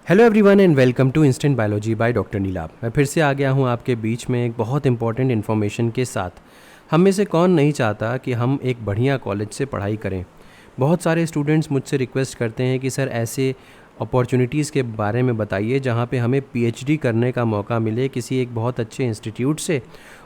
Hello everyone and welcome to instant biology by doctor Neelabh. मैं फिर से आ गया हूँ आपके बीच में एक बहुत इंपॉर्टेंट इन्फॉर्मेशन के साथ। हम में से कौन नहीं चाहता कि हम एक बढ़िया कॉलेज से पढ़ाई करें। बहुत सारे स्टूडेंट्स मुझसे रिक्वेस्ट करते हैं कि सर ऐसे अपॉर्चुनिटीज़ के बारे में बताइए जहाँ पे हमें पीएचडी करने का मौका मिले किसी एक बहुत अच्छे इंस्टीट्यूट से,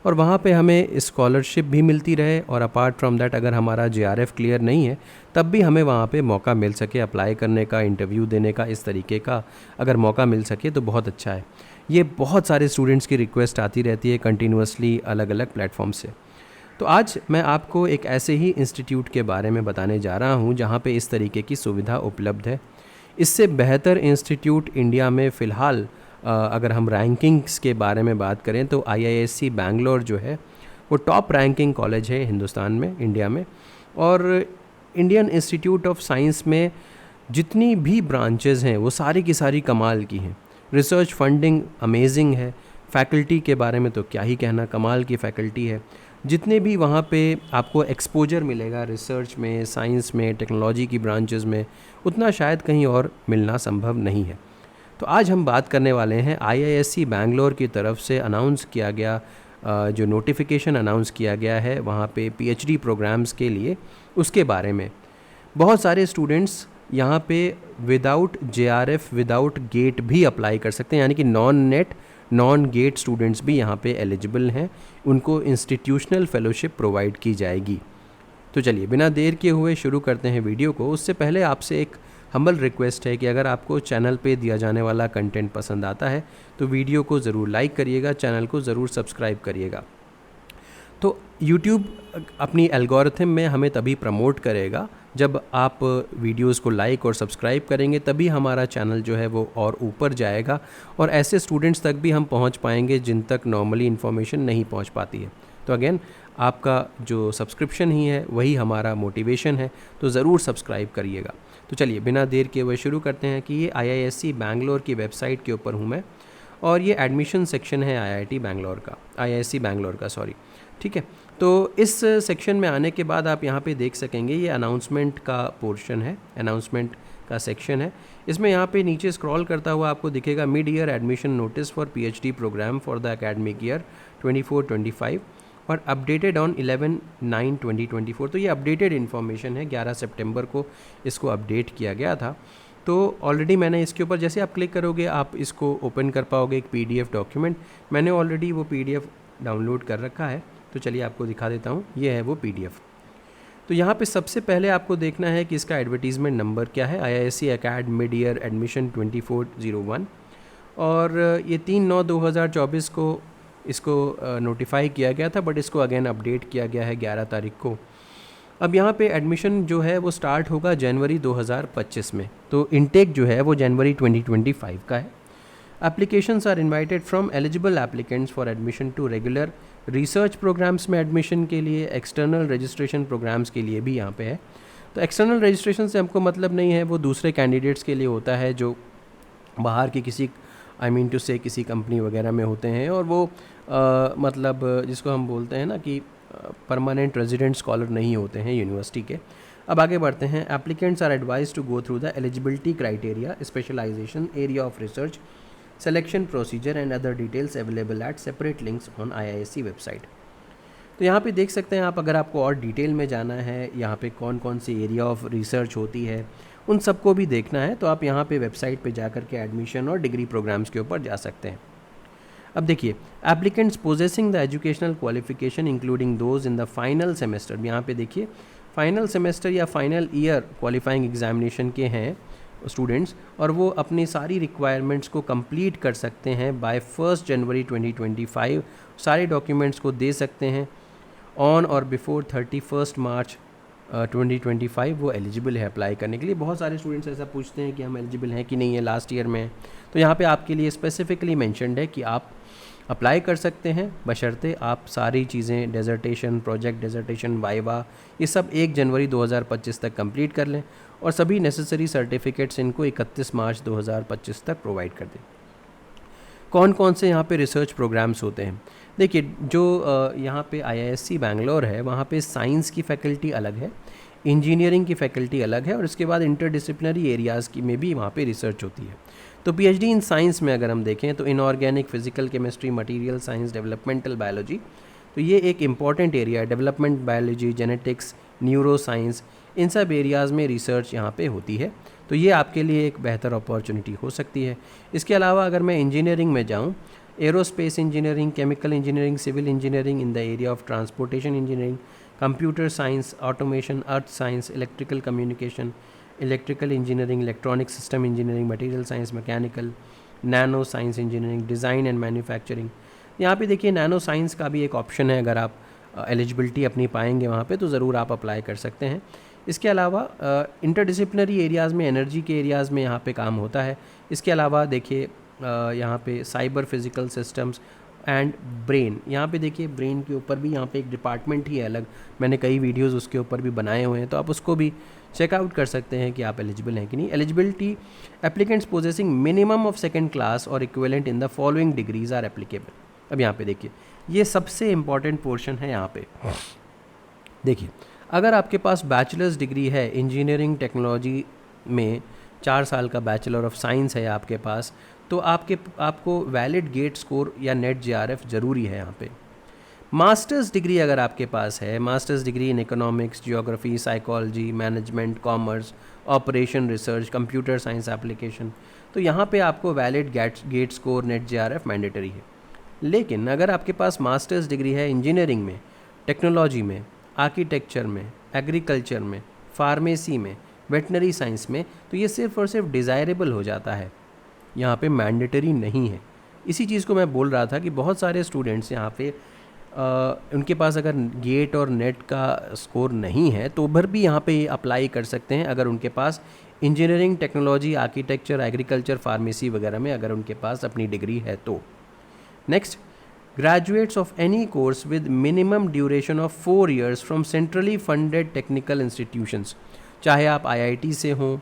और वहाँ पे हमें स्कॉलरशिप भी मिलती रहे, और अपार्ट फ्रॉम दैट अगर हमारा जेआरएफ क्लियर नहीं है तब भी हमें वहाँ पे मौका मिल सके अप्लाई करने का, इंटरव्यू देने का। इस तरीके का अगर मौका मिल सके तो बहुत अच्छा है। ये बहुत सारे स्टूडेंट्स की रिक्वेस्ट आती रहती है कंटिन्यूसली अलग अलग प्लेटफॉर्म से। तो आज मैं आपको एक ऐसे ही इंस्टीट्यूट के बारे में बताने जा रहा हूँ जहाँ पे इस तरीके की सुविधा उपलब्ध है। इससे बेहतर इंस्टीट्यूट इंडिया में फ़िलहाल अगर हम रैंकिंग्स के बारे में बात करें तो आईआईएससी बैंगलोर जो है वो टॉप रैंकिंग कॉलेज है हिंदुस्तान में, इंडिया में। और इंडियन इंस्टीट्यूट ऑफ साइंस में जितनी भी ब्रांचेज़ हैं वो सारी की सारी कमाल की हैं। रिसर्च फंडिंग अमेजिंग है। फैकल्टी के बारे में तो क्या ही कहना, कमाल की फैकल्टी है। जितने भी वहाँ पे आपको एक्सपोजर मिलेगा रिसर्च में, साइंस में, टेक्नोलॉजी की ब्रांचेज़ में, उतना शायद कहीं और मिलना संभव नहीं है। तो आज हम बात करने वाले हैं आईआईएससी बैंगलोर की तरफ से अनाउंस किया गया जो नोटिफिकेशन अनाउंस किया गया है वहाँ पे पीएचडी प्रोग्राम्स के लिए, उसके बारे में। बहुत सारे स्टूडेंट्स यहाँ पे विदाउट जेआरएफ, विदाउट गेट भी अप्लाई कर सकते हैं, यानी कि non net non gate students भी यहाँ पे एलिजिबल हैं। उनको इंस्टीट्यूशनल फेलोशिप प्रोवाइड की जाएगी। तो चलिए बिना देर किए हुए शुरू करते हैं वीडियो को। उससे पहले आपसे एक हम्बल रिक्वेस्ट है कि अगर आपको चैनल पे दिया जाने वाला कंटेंट पसंद आता है तो वीडियो को ज़रूर लाइक करिएगा, चैनल को ज़रूर सब्सक्राइब करिएगा। तो YouTube अपनी एल्गोरिथम में हमें तभी प्रमोट करेगा जब आप वीडियोस को लाइक और सब्सक्राइब करेंगे, तभी हमारा चैनल जो है वो और ऊपर जाएगा और ऐसे स्टूडेंट्स तक भी हम पहुंच पाएंगे जिन तक नॉर्मली इन्फॉर्मेशन नहीं पहुंच पाती है। तो अगेन आपका जो सब्सक्रिप्शन ही है वही हमारा मोटिवेशन है, तो ज़रूर सब्सक्राइब करिएगा। तो चलिए बिना देर किए हुए शुरू करते हैं कि ये आईआईएससी बैंगलोर की वेबसाइट के ऊपर हूँ मैं, और ये एडमिशन सेक्शन है आईआईटी बैंगलोर का, आईआईएससी बैंगलोर का, सॉरी। ठीक है, तो इस सेक्शन में आने के बाद आप यहाँ पे देख सकेंगे ये अनाउंसमेंट का पोर्शन है, अनाउंसमेंट का सेक्शन है। इसमें यहाँ पे नीचे स्क्रॉल करता हुआ आपको दिखेगा mid year admission notice for PhD program for the academic year 24-25 और अपडेटेड ऑन 11/9/2024। तो ये अपडेटेड इन्फॉर्मेशन है, 11 सितंबर को इसको अपडेट किया गया था। तो ऑलरेडी मैंने इसके ऊपर, जैसे आप क्लिक करोगे आप इसको ओपन कर पाओगे एक पीडीएफ डॉक्यूमेंट। मैंने ऑलरेडी वो पीडीएफ डाउनलोड कर रखा है, तो चलिए आपको दिखा देता हूँ। ये है वो पीडीएफ। तो यहाँ पे सबसे पहले आपको देखना है कि इसका एडवर्टीज़मेंट नंबर क्या है, आईआईएससी अकेड मिड ईयर एडमिशन 2401, और ये 3/9/2024 को इसको नोटिफाई किया गया था, बट इसको अगेन अपडेट किया गया है 11 तारीख को। अब यहाँ पे एडमिशन जो है वो स्टार्ट होगा जनवरी 2025 में, तो इनटेक जो है वो जनवरी 2025 का है। Applications are invited from eligible applicants for admission to regular research programs में एडमिशन के लिए, एक्सटर्नल रजिस्ट्रेशन प्रोग्राम्स के लिए भी यहाँ पे है। तो एक्सटर्नल रजिस्ट्रेशन से हमको मतलब नहीं है, वो दूसरे कैंडिडेट्स के लिए होता है जो बाहर की किसी टू से किसी कंपनी वगैरह में होते हैं, और वो मतलब जिसको हम बोलते हैं ना कि परमानेंट रेजिडेंट स्कॉलर नहीं होते हैं यूनिवर्सिटी के। अब आगे बढ़ते हैं। Applicants are advise to go through the eligibility criteria, specialization, area of research, selection procedure and other details available at separate links on IISc website. तो यहाँ पे देख सकते हैं आप, अगर आपको और डिटेल में जाना है यहाँ पे कौन कौन सी एरिया ऑफ रिसर्च होती है उन सबको भी देखना है, तो आप यहाँ पे वेबसाइट पे जा कर के एडमिशन और डिग्री प्रोग्राम्स के ऊपर जा सकते हैं। अब देखिए, applicants possessing the educational qualification including those in the final semester. यहाँ पे देखिए फाइनल सेमेस्टर या फाइनल ईयर क्वालिफाइंग एग्जामिनेशन के हैं स्टूडेंट्स, और वो अपनी सारी रिक्वायरमेंट्स को कंप्लीट कर सकते हैं बाय 1 जनवरी 2025। सारे डॉक्यूमेंट्स को दे सकते हैं ऑन और बिफोर 31 मार्च 2025। वो एलिजिबल है अप्लाई करने के लिए। बहुत सारे स्टूडेंट्स ऐसा पूछते हैं कि हम एलिजिबल हैं कि नहीं है, लास्ट ईयर में। तो यहाँ पे आपके लिए स्पेसिफिकली मेंशन्ड है कि आप अप्लाई कर सकते हैं, बशर्ते आप सारी चीज़ें, डेजर्टेशन, प्रोजेक्ट डेजर्टेशन, वाइवा, ये सब 1 जनवरी 2025 तक कंप्लीट कर लें, और सभी नेसेसरी सर्टिफिकेट्स इनको 31 मार्च 2025 तक प्रोवाइड कर दें। कौन कौन से यहाँ पे रिसर्च प्रोग्राम्स होते हैं? देखिए, जो यहाँ पे आईआईएससी बैंगलोर है वहाँ पे साइंस की फैकल्टी अलग है, इंजीनियरिंग की फैकल्टी अलग है और इसके बाद इंटरडिसिप्लिनरी एरियाज़ की में भी वहाँ पे रिसर्च होती है। तो पीएचडी इन साइंस में अगर हम देखें तो inorganic, physical chemistry, material science, developmental biology, तो ये एक इम्पॉर्टेंट एरिया है। Development biology, genetics, neuroscience, इन सब एरियाज़ में रिसर्च यहाँ पे होती है। तो ये आपके लिए एक बेहतर अपॉर्चुनिटी हो सकती है। इसके अलावा अगर मैं इंजीनियरिंग में जाऊँ, aerospace engineering, chemical engineering, civil engineering in the area of transportation engineering, computer science, automation, earth science, electrical communication, electrical engineering, electronic system engineering, material science, mechanical, nano science engineering, design and manufacturing. यहाँ पे देखिए nano science का भी एक option है, अगर आप eligibility अपनी पाएंगे वहाँ पे तो ज़रूर आप अप्लाई कर सकते हैं। इसके अलावा इंटरडिसिप्लिनरी एरियाज़ में, एनर्जी के एरियाज़ में यहाँ पे काम होता है। इसके अलावा देखिए यहाँ पे cyber physical systems and brain, यहाँ पे देखिए ब्रेन के ऊपर भी यहाँ पे एक डिपार्टमेंट ही है अलग, मैंने कई वीडियोस उसके ऊपर भी बनाए हुए हैं, तो आप उसको भी चेकआउट कर सकते हैं कि आप एलिजिबल हैं कि नहीं। Eligibility, applicants possessing minimum of second class or equivalent in the following degrees are applicable. अब यहाँ पे देखिए ये सबसे इम्पॉर्टेंट पोर्शन है। यहाँ पे देखिए अगर आपके पास बैचलर्स डिग्री है इंजीनियरिंग टेक्नोलॉजी में, 4 साल का बैचलर ऑफ साइंस है आपके पास, तो आपको वैलिड गेट स्कोर या नेट जेआरएफ ज़रूरी है यहाँ पे। मास्टर्स डिग्री अगर आपके पास है, masters degree in economics, geography, psychology, management, commerce, operation, research, computer science application, तो यहाँ पे आपको valid GATE score, NET JRF mandatory है। लेकिन अगर आपके पास मास्टर्स डिग्री है इंजीनियरिंग में, टेक्नोलॉजी में, आर्किटेक्चर में, एग्रीकल्चर में, फार्मेसी में, वेटनरी साइंस में, तो ये सिर्फ और सिर्फ डिज़ायरेबल हो जाता है, यहाँ पे मैंडेटरी नहीं है। इसी चीज़ को मैं बोल रहा था कि बहुत सारे स्टूडेंट्स यहाँ पे उनके पास अगर गेट और नेट का स्कोर नहीं है तो भर भी यहाँ पे अप्लाई कर सकते हैं, अगर उनके पास engineering, technology, architecture, agriculture, pharmacy वगैरह में अगर उनके पास अपनी डिग्री है तो। Next, graduates of any course with minimum duration of 4 years from centrally funded technical institutions, चाहे आप IIT से हों,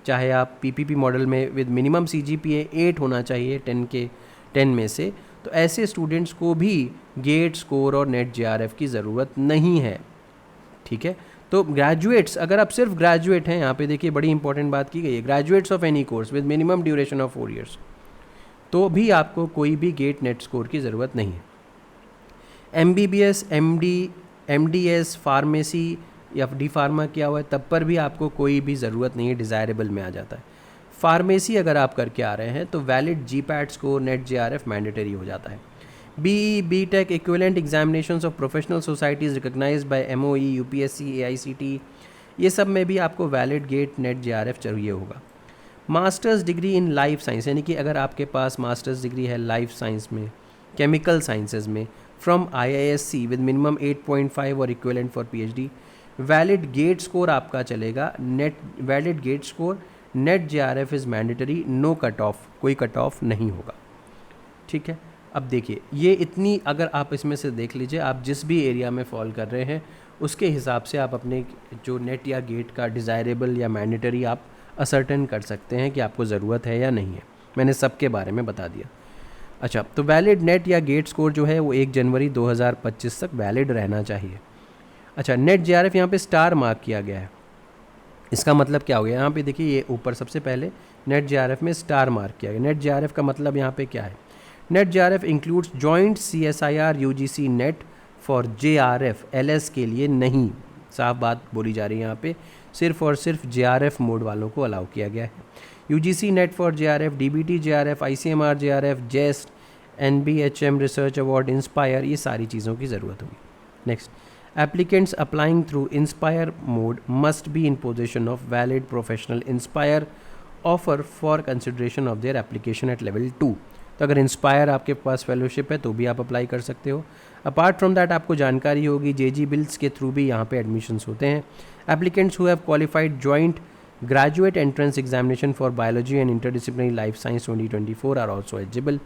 चाहे आप PPP मॉडल में विद मिनिमम CGPA 8 होना चाहिए 10 में से, तो ऐसे स्टूडेंट्स को भी गेट स्कोर और नेट जेआरएफ की ज़रूरत नहीं है। ठीक है, तो ग्रेजुएट्स, अगर आप सिर्फ ग्रेजुएट हैं, यहाँ पे देखिए बड़ी इंपॉर्टेंट बात की गई है, graduates of any course with minimum duration of 4 years, तो भी आपको कोई भी गेट नेट स्कोर की ज़रूरत नहीं है। MBBS, MD, MDS, फार्मेसी या डी फार्मा किया हुआ है तब पर भी आपको कोई भी ज़रूरत नहीं है, डिज़ायरेबल में आ जाता है। फार्मेसी अगर आप करके आ रहे हैं तो valid GPAT score, NET JRF mandatory हो जाता है। BE, BTech equivalent examinations of professional societies recognized by MOE, UPSC, AICTE, ये सब में भी आपको वैलिड गेट नेट जेआरएफ चाहिए होगा। Masters degree in life science, यानी कि अगर आपके पास मास्टर्स डिग्री है लाइफ साइंस में, केमिकल साइंसेज में, फ्रॉम IISc विद मिनिमम 8.5 और equivalent for PhD, valid GATE score आपका चलेगा, NET valid GATE score, NET JRF is mandatory, no cut off, कोई कट ऑफ नहीं होगा। ठीक है, अब देखिए ये इतनी, अगर आप इसमें से देख लीजिए, आप जिस भी एरिया में फॉल कर रहे हैं उसके हिसाब से आप अपने जो नेट या गेट का डिज़ायरेबल या मैंडेटरी आप असर्टेन कर सकते हैं कि आपको ज़रूरत है या नहीं है। मैंने सबके बारे में बता दिया। अच्छा, तो वैलिड नेट या गेट स्कोर जो है वो 1 जनवरी 2025 तक वैलिड रहना चाहिए। अच्छा, नेट जेआरएफ यहाँ पे स्टार मार्क किया गया है, इसका मतलब क्या हो गया, यहाँ पे देखिए ये ऊपर सबसे पहले नेट जेआरएफ में स्टार मार्क किया गया। नेट जेआरएफ का मतलब यहाँ पे क्या है, net JRF includes joint CSIR UGC net for JRF, LS के लिए नहीं, साफ बात बोली जा रही है यहाँ पे, सिर्फ और सिर्फ JRF मोड वालों को अलाउ किया गया है। UGC net for JRF, DBT JRF, ICMR JRF, जेस्ट, NBHM research award, inspire, ये सारी चीज़ों की ज़रूरत होगी। Next, applicants applying through Inspire mode must be in possession of valid professional Inspire offer for consideration of their application at level 2। तो अगर Inspire आपके पास fellowship है तो भी आप अप्लाई कर सकते हो। अपार्ट फ्रॉम दैट आपको जानकारी होगी JG बिल्स के थ्रू भी यहाँ पे एडमिशन्स होते हैं। Applicants who have qualified joint graduate entrance examination for biology and interdisciplinary life science 2024 are also eligible.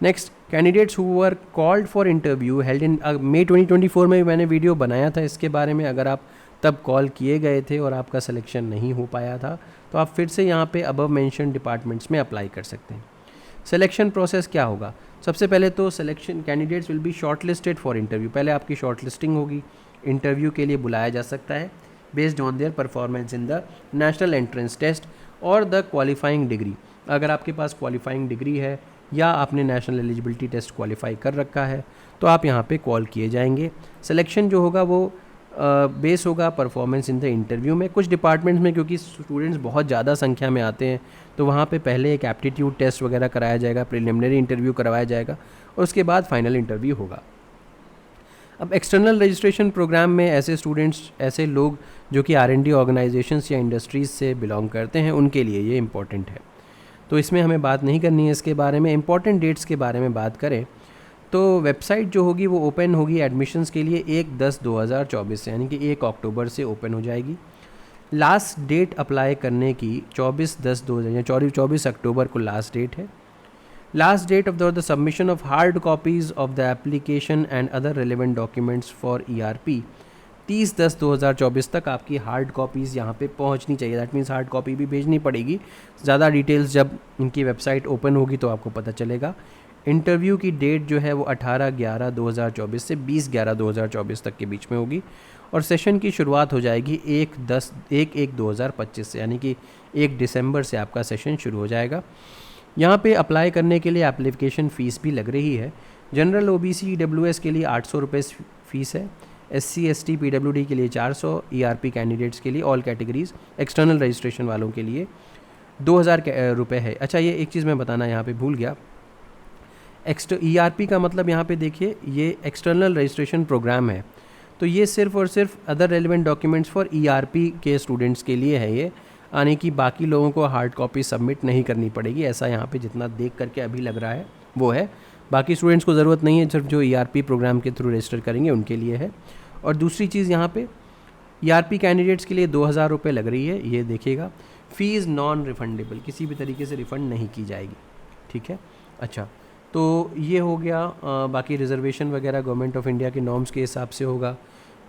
Next, candidates who were called for interview held in May 2024 में भी मैंने video बनाया था इसके बारे में, अगर आप तब कॉल किए गए थे और आपका सिलेक्शन नहीं हो पाया था तो आप फिर से यहाँ पे अबव मेंशन डिपार्टमेंट्स में अप्लाई कर सकते हैं। सिलेक्शन प्रोसेस क्या होगा, सबसे पहले तो selection candidates will be short listed for interview, पहले आपकी शॉर्ट लिस्टिंग होगी, इंटरव्यू के लिए बुलाया जा सकता है। Based on their performance in the national entrance test और द क्वालिफाइंग डिग्री। अगर आपके पास क्वालिफाइंग डिग्री है या आपने नेशनल एलिजिबिलिटी टेस्ट क्वालिफाई कर रखा है तो आप यहाँ पे कॉल किए जाएंगे। सिलेक्शन जो होगा वो बेस होगा परफॉर्मेंस इन द इंटरव्यू में। कुछ डिपार्टमेंट्स में क्योंकि स्टूडेंट्स बहुत ज़्यादा संख्या में आते हैं तो वहाँ पे पहले एक एप्टीट्यूड टेस्ट वगैरह कराया जाएगा, प्रिलिमिनरी इंटरव्यू करवाया जाएगा और उसके बाद फाइनल इंटरव्यू होगा। अब एक्सटर्नल रजिस्ट्रेशन प्रोग्राम में ऐसे स्टूडेंट्स, ऐसे लोग जो कि R&D ऑर्गेनाइजेशंस या इंडस्ट्रीज़ से बिलोंग करते हैं, उनके लिए ये इम्पॉर्टेंट है। तो इसमें हमें बात नहीं करनी है इसके बारे में। इम्पॉर्टेंट डेट्स के बारे में बात करें तो वेबसाइट जो होगी वो ओपन होगी एडमिशन्स के लिए 1/10/2024 से, यानी कि 1 अक्टूबर से ओपन हो जाएगी। लास्ट डेट अप्लाई करने की 24 अक्टूबर को लास्ट डेट है। Last date of the submission of hard copies of the application and other relevant documents for ERP 30/10/2024 तक आपकी हार्ड कॉपीज़ यहाँ पे पहुँचनी चाहिए। दैट मीन्स हार्ड कॉपी भी भेजनी पड़ेगी। ज़्यादा डिटेल्स जब इनकी वेबसाइट ओपन होगी तो आपको पता चलेगा। इंटरव्यू की डेट जो है वो 18/11/2024 से 20/11/2024 तक के बीच में होगी और सेशन की शुरुआत हो जाएगी 1/1/2025 से, यानी कि 1 दिसंबर से आपका सेशन शुरू हो जाएगा। यहाँ पे अप्लाई करने के लिए एप्लीकेशन फ़ीस भी लग रही है। जनरल OBC EWS के लिए 800 रुपये फ़ीस है, SC ST PWD के लिए 400, ERP कैंडिडेट्स के लिए ऑल कैटेगरीज़, एक्सटर्नल रजिस्ट्रेशन वालों के लिए 2000 रुपये है। अच्छा, ये एक चीज़ मैं बताना यहाँ पे भूल गया। ERP का मतलब यहाँ पे देखिए, ये एक्सटर्नल रजिस्ट्रेशन प्रोग्राम है, तो ये सिर्फ़ और सिर्फ other relevant documents for ERP के स्टूडेंट्स के लिए है। ये यानी कि बाकी लोगों को हार्ड कॉपी सबमिट नहीं करनी पड़ेगी, ऐसा यहाँ पे जितना देख करके अभी लग रहा है वो है। बाकी स्टूडेंट्स को ज़रूरत नहीं है, सिर्फ जो ERP प्रोग्राम के थ्रू रजिस्टर करेंगे उनके लिए है। और दूसरी चीज़ यहाँ पे ERP कैंडिडेट्स के लिए 2000 रुपये लग रही है, ये देखिएगा। फ़ीस नॉन रिफंडेबल, किसी भी तरीके से रिफ़ंड नहीं की जाएगी, ठीक है। अच्छा, तो ये हो गया। बाकी रिजर्वेशन वगैरह गवर्नमेंट ऑफ इंडिया के नॉर्म्स के हिसाब से होगा।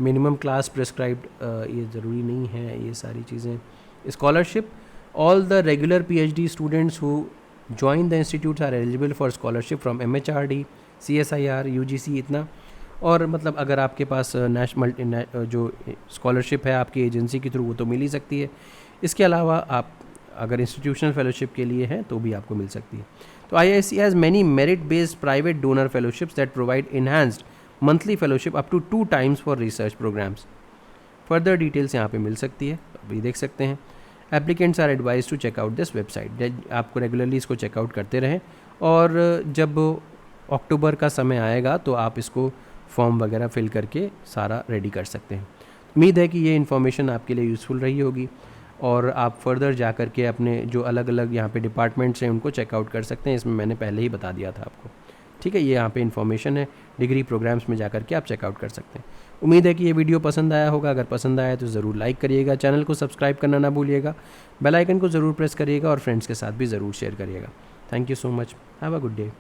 मिनिमम क्लास प्रिस्क्राइब्ड ये ज़रूरी नहीं है, ये सारी चीज़ें। Scholarship, all the regular PhD students who join the institutes are eligible for scholarship from MHRD, CSIR, UGC, इतना। और मतलब अगर आपके पास जो स्कॉलरशिप है आपकी एजेंसी के थ्रू वो तो मिल ही सकती है। इसके अलावा आप अगर इंस्टीट्यूशनल फेलोशिप के लिए हैं तो भी आपको मिल सकती है। तो IISc has many merit based private donor fellowships that provide enhanced monthly fellowship up to 2 times for research programs. Further details यहाँ पे मिल सकती है, अभी देख सकते हैं। Applicants are advise to check out this website. आपको रेगुलरली इसको चेकआउट करते रहें और जब अक्टूबर का समय आएगा तो आप इसको फॉर्म वगैरह फिल करके सारा रेडी कर सकते हैं। उम्मीद है कि ये इन्फॉर्मेशन आपके लिए यूज़फुल रही होगी और आप फर्दर जा कर के अपने जो अलग अलग यहाँ पे डिपार्टमेंट्स हैं उनको चेकआउट कर सकते हैं। इसमें मैंने पहले ही बता दिया था आपको, ठीक है। ये यहाँ पे इन्फॉर्मेशन है, डिग्री प्रोग्राम्स में जा कर के आप चेकआउट कर सकते हैं। उम्मीद है कि ये वीडियो पसंद आया होगा। अगर पसंद आया तो ज़रूर लाइक करिएगा, चैनल को सब्सक्राइब करना ना भूलिएगा, बेल आइकन को ज़रूर प्रेस करिएगा और फ्रेंड्स के साथ भी ज़रूर शेयर करिएगा। Thank you so much, have a good day.